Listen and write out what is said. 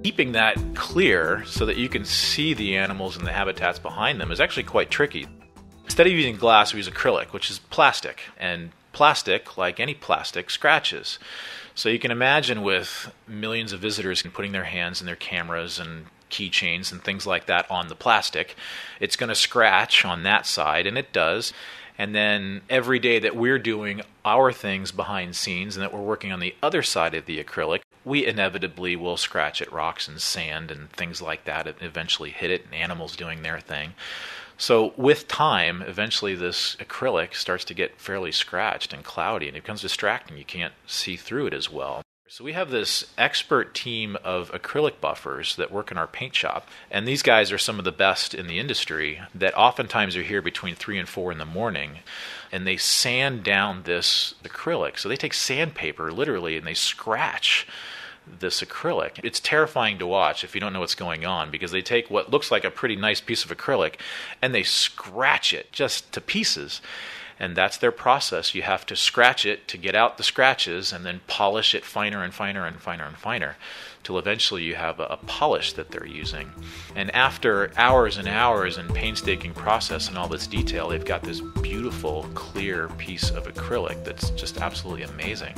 Keeping that clear so that you can see the animals and the habitats behind them is actually quite tricky. Instead of using glass, we use acrylic, which is plastic. And plastic, like any plastic, scratches. So you can imagine with millions of visitors putting their hands and their cameras and keychains and things like that on the plastic, it's going to scratch on that side, and it does. And then every day that we're doing our things behind scenes and that we're working on the other side of the acrylic, we inevitably will scratch at rocks and sand and things like that and eventually hit it, and animals doing their thing. So with time, eventually this acrylic starts to get fairly scratched and cloudy, and it becomes distracting. You can't see through it as well. So we have this expert team of acrylic buffers that work in our paint shop, and these guys are some of the best in the industry that oftentimes are here between 3 and 4 in the morning, and they sand down this acrylic. So they take sandpaper, literally, and they scratch this acrylic. It's terrifying to watch if you don't know what's going on, because they take what looks like a pretty nice piece of acrylic and they scratch it just to pieces. And that's their process. You have to scratch it to get out the scratches and then polish it finer and finer and finer and finer till eventually you have a polish that they're using. And after hours and hours and painstaking process and all this detail, they've got this beautiful, clear piece of acrylic that's just absolutely amazing.